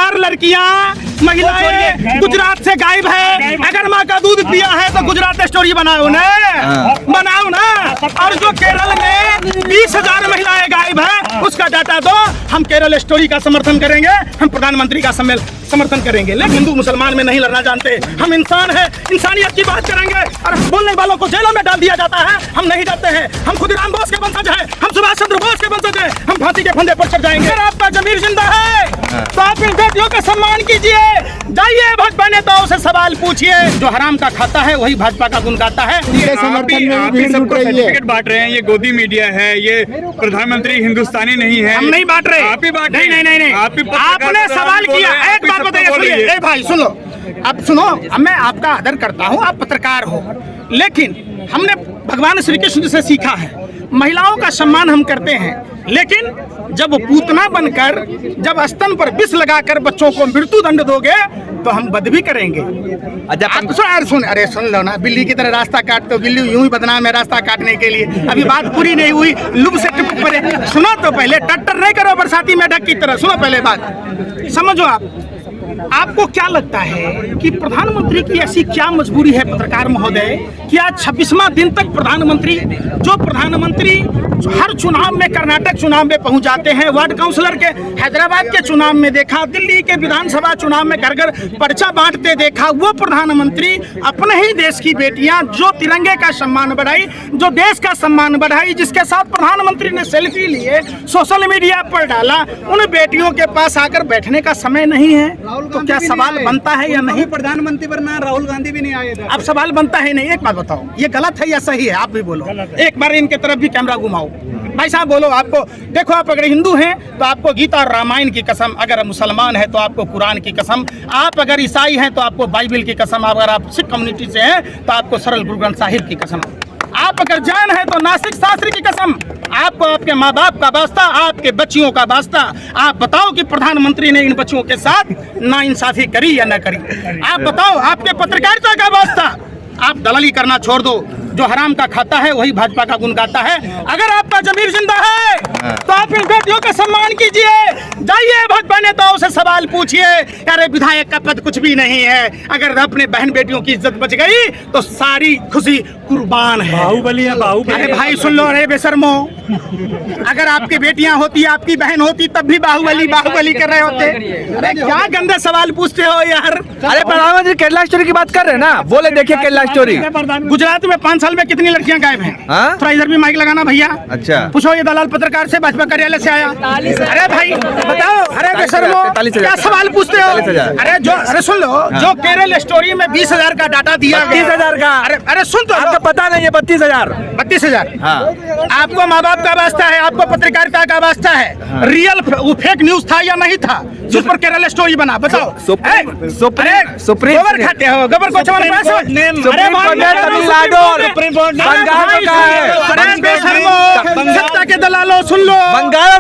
2000 लड़कियां महिलाएं गुजरात से गायब है। अगर माँ का दूध पिया है तो गुजरात स्टोरी बनाओ ना, बनाओ ना। और जो केरल में 20,000 महिलाएं गायब है उसका डाटा दो। हम केरल स्टोरी का समर्थन करेंगे, हम प्रधानमंत्री का समर्थन करेंगे, लेकिन हिंदू मुसलमान में नहीं लड़ना जानते। हम इंसान हैं, इंसानियत की बात करेंगे और बोलने वालों को जेलों में डाल दिया जाता है। हम नहीं डरते हैं, हम खुदीराम बोस के वंशज हैं, हम सुभाष चंद्र बोस के वंशज हैं। हम फांसी के फंदे पर चढ़ जाएंगे। अगर आपका जमीर जिंदा है तो आप इन बेटियों का सम्मान कीजिए। जाइए भाजपा नेताओं से सवाल पूछिए। जो हराम का खाता है वही भाजपा का गुण गाता है। आप ही सबको सर्टिफिकेट बांट रहे हैं। ये गोदी मीडिया है, ये प्रधानमंत्री हिंदुस्तानी नहीं है। हम नहीं बांट रहे, आप ही बांट नहीं नहीं नहीं नहीं। आपने सवाल किया, एक बात बताइए, सुनिए भाई सुनो, अब सुनो, अब मैं आपका आदर करता हूँ, आप पत्रकार हो, लेकिन हमने भगवान श्री कृष्ण से सीखा है महिलाओं का सम्मान हम करते हैं, लेकिन जब पूतना बनकर जब स्तन पर विष लगाकर बच्चों को मृत्यु दंड दोगे तो हम बद भी करेंगे। अरे सुन लो ना, बिल्ली की तरह रास्ता काटते हो। बिल्ली यूं ही बदनाम है रास्ता काटने के लिए। अभी बात पूरी नहीं हुई, लुब से टिप पड़े। सुनो तो पहले, टट्टर नहीं करो बरसाती मेढक की तरह। सुनो पहले बात, समझो आपको क्या लगता है कि प्रधानमंत्री की ऐसी क्या मजबूरी है पत्रकार महोदय कि आज 26वां दिन तक प्रधानमंत्री हर चुनाव में, कर्नाटक चुनाव में पहुंच जाते हैं, वार्ड काउंसलर के हैदराबाद के चुनाव में देखा, दिल्ली के विधानसभा चुनाव में घर घर पर्चा बांटते देखा, वो प्रधानमंत्री अपने ही देश की बेटियां जो तिरंगे का सम्मान बढ़ाई, जो देश का सम्मान बढ़ाई, जिसके साथ प्रधानमंत्री ने सेल्फी लिए, सोशल मीडिया पर डाला, उन बेटियों के पास आकर बैठने का समय नहीं है। तो क्या सवाल बनता है या नहीं? प्रधानमंत्री पर ना राहुल गांधी भी नहीं आए थे। अब सवाल बनता है नहीं। एक बात बताओ, ये गलत है या सही है? आप भी बोलो, एक बार इनके तरफ भी कैमरा घुमाओ। भाई साहब बोलो। आपको देखो, आप अगर हिंदू हैं तो आपको गीता और रामायण की कसम, अगर मुसलमान है तो आपको कुरान की कसम, आप अगर ईसाई हैं तो आपको बाइबल की कसम, अगर आप सिख कम्युनिटी से हैं तो आपको सरल गुरु ग्रंथ साहिब की कसम, आप अगर जैन है तो नासिक शास्त्री की कसम। आपको आपके माँ बाप का वास्ता, आपके बच्चियों का वास्ता। आप बताओ कि प्रधानमंत्री ने इन बच्चियों के साथ नाइंसाफी करी या न करी? आप बताओ, आपके पत्रकारिता का वास्ता। आप दलाली करना छोड़ दो। जो हराम का खाता है वही भाजपा का गुण गाता है। अगर आपका जमीर जिंदा है तो आप इन बेटियों का सम्मान कीजिए। जाइए भाजपा नेताओं से सवाल पूछिए। अरे विधायक का पद कुछ भी नहीं है, अगर अपने बहन बेटियों की इज्जत बच गई तो सारी खुशी कुर्बान है। बाहुबली है, बाहुबली। अरे भाई सुन लो, अरे बेशर्मो, अगर आपकी बेटियां होती, आपकी बहन होती, तब भी बाहुबली बाहुबली कर रहे होते। अरे क्या गंदे सवाल पूछते हो यार। अरे प्रधानमंत्री केरला स्टोरी की बात कर रहे हैं ना, बोले देखिए केरला स्टोरी। गुजरात में 5 साल में कितनी लड़कियां गायब हैं? थोड़ा इधर भी माइक लगाना भैया। अच्छा, पूछो ये दलाल पत्रकार से, भाजपा कार्यालय से आया। अरे भाई बताओ, अरे बेशर्मो क्या सवाल पूछते हो? अरे सुन लो, जो केरल स्टोरी में 20,000 का डाटा दिया, 30,000 का। अरे सुन तो, आपको पता नहीं है 32,000। 32,000। हाँ। आपको माँ बाप का वास्ता है, आपको पत्रकारिता का वास्ता है। रियल फेक न्यूज था या नहीं था जिस पर केरल स्टोरी बना? बताओ। सुप्रीम गोबर खाते हो, गोबर को चमन पैसे। सत्ता के दलालों सुन लो,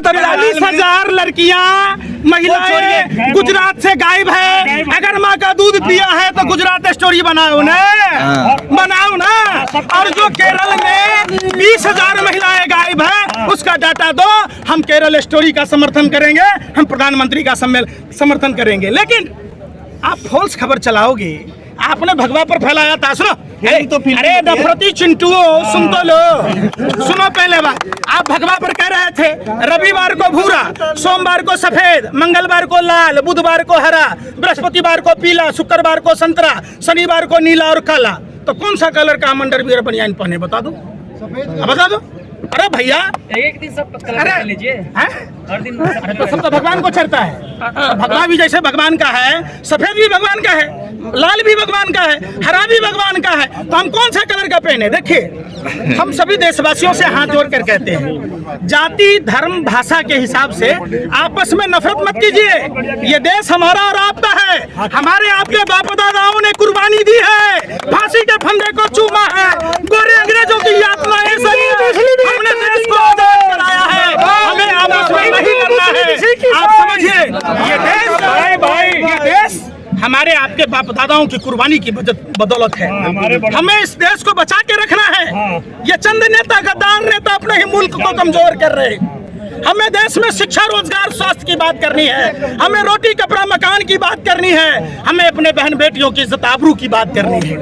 20,000 लड़कियां महिलाएं गुजरात से गायब है। अगर माँ का दूध पिया है तो गुजरात स्टोरी बनाओ ना, बनाओ ना। और जो केरल में 20,000 महिलाएं गायब है उसका डाटा दो। हम केरल स्टोरी का समर्थन करेंगे, हम प्रधानमंत्री का समर्थन करेंगे, लेकिन आप फॉल्स खबर चलाओगे। आपने भगवा पर फैलाया था, सुनो। अरे नफरती चिंटुओं, सुन तो लो, सुनो पहले बात। आप भगवा पर कह रहे थे रविवार को भूरा, सोमवार को सफेद, मंगलवार को लाल, बुधवार को हरा, बृहस्पतिवार को पीला, शुक्रवार को संतरा, शनिवार को नीला और काला। तो कौन सा कलर का हम अंडरवियर बनियान पहने? बता दो, बता दो। अरे भैया एक दिन सब कलर लीजिए, हर दिन। तो सब तो भगवान को चढ़ता है। भगवान भी जैसे भगवान का है, सफेद भी भगवान का है, लाल भी भगवान का है, हरा भी भगवान का है, तो हम कौन सा कलर का पहने? देखिए, हम सभी देशवासियों से हाथ जोड़ कर कहते हैं, जाति धर्म भाषा के हिसाब से आपस में नफरत मत कीजिए। ये देश हमारा और आपका है। हमारे आपके बाप दादाओं ने कुर्बानी दी है, फांसी के फंदे को चूमा है, गोरे अंग्रेजों की यातनाएं हमने देश को आजाद कराया है। हमें आपस में नहीं लड़ना है। आप समझिए, ये देश हमारे आपके बाप दादाओं की कुर्बानी की बदौलत है। हमें इस देश को बचा के रखना है। ये चंद नेता, गद्दार नेता अपने ही मुल्क को कमजोर कर रहे हैं। हमें देश में शिक्षा, रोजगार, स्वास्थ्य की बात करनी है। हमें रोटी, कपड़ा, मकान की बात करनी है, हमें अपने बहन बेटियों की इज्जत आबरू की बात करनी है।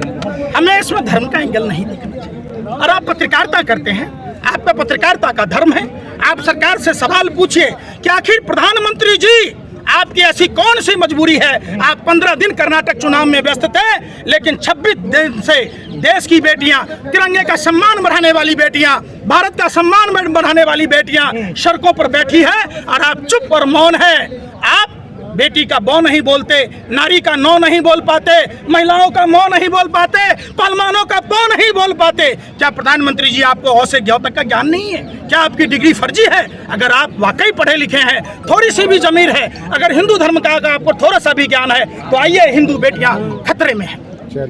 हमें इसमें धर्म का एंगल नहीं देखना चाहिए। और आप पत्रकारिता करते हैं, आपका पत्रकारिता का धर्म है। आप सरकार से सवाल पूछिए कि आखिर प्रधानमंत्री जी आपकी ऐसी कौन सी मजबूरी है। आप 15 दिन कर्नाटक चुनाव में व्यस्त थे, लेकिन 26 दिन से देश की बेटियां, तिरंगे का सम्मान बढ़ाने वाली बेटियां, भारत का सम्मान बढ़ाने वाली बेटियां सड़कों पर बैठी है और आप चुप और मौन है। आप बेटी का बौ नहीं बोलते, नारी का नौ नहीं बोल पाते, महिलाओं का मौ नहीं बोल पाते, पहलवानों का पौ नहीं बोल पाते। क्या प्रधानमंत्री जी आपको औ से ज्ञ तक का ज्ञान नहीं है? क्या आपकी डिग्री फर्जी है? अगर आप वाकई पढ़े लिखे हैं, थोड़ी सी भी जमीर है, अगर हिंदू धर्म का अगर आपको थोड़ा सा भी ज्ञान है, तो आइए, हिंदू बेटियां खतरे में है,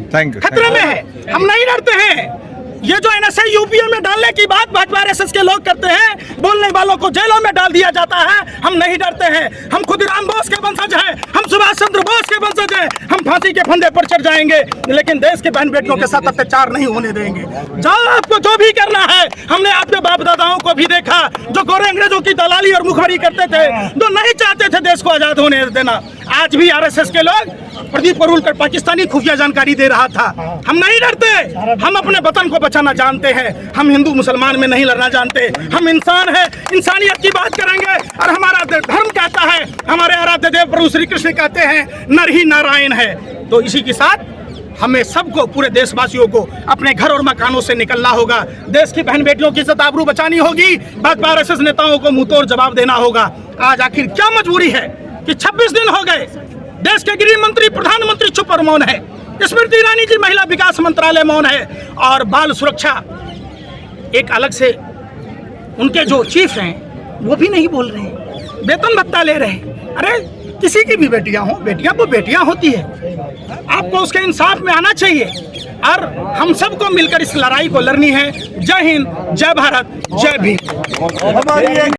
थैंक यू। खतरे में है। हम नहीं डरते हैं। ये जो एनएसए यूपीए में डालने की बात भाजपा आरएसएस के लोग करते हैं, बोलने वालों को जेलों में डाल दिया जाता है, हम नहीं डरते हैं। हम खुदीराम बोस के वंशज हैं, हम सुभाष चंद्र बोस के वंशज हैं, हम फांसी के फंदे पर चढ़ जाएंगे, लेकिन देश के बहन बेटियों के साथ अत्याचार नहीं होने देंगे। जाओ, आपको जो भी करना है। हमने आपके बाप दादाओं को भी देखा जो गोरे अंग्रेजों की दलाली और मुखबरी करते थे, जो नहीं चाहते थे देश को आजाद होने देना। आज भी आरएसएस के लोग प्रदीप परूलकर पाकिस्तानी खुफिया जानकारी दे रहा था। हम नहीं डरते, हम अपने वतन को बचाना जानते हैं। हम हिंदू मुसलमान में नहीं लड़ना जानते। हम इंसान हैं, इंसानियत की बात करेंगे। और हमारा धर्म कहता है, हमारे आराध्य देव प्रभु श्री कृष्ण कहते हैं, नर ही नारायण है। तो इसी के साथ हमें सबको, पूरे देशवासियों को अपने घर और मकानों से निकलना होगा। देश की बहन बेटियों की इज्जत आबरू बचानी होगी। भाजपा आरएसएस नेताओं को मुंहतोड़ जवाब देना होगा। आज आखिर क्या मजबूरी है कि 26 दिन हो गए, देश के गृह मंत्री, प्रधानमंत्री चुप और मौन है, स्मृति ईरानी जी महिला विकास मंत्रालय मौन है, और बाल सुरक्षा एक अलग से उनके जो चीफ हैं वो भी नहीं बोल रहे हैं, वेतन भत्ता ले रहे हैं। अरे किसी की भी बेटियां हो, बेटियां तो बेटियां होती है, आपको उसके इंसाफ में आना चाहिए। और हम सबको मिलकर इस लड़ाई को लड़नी है। जय हिंद, जय भारत, जय भीम।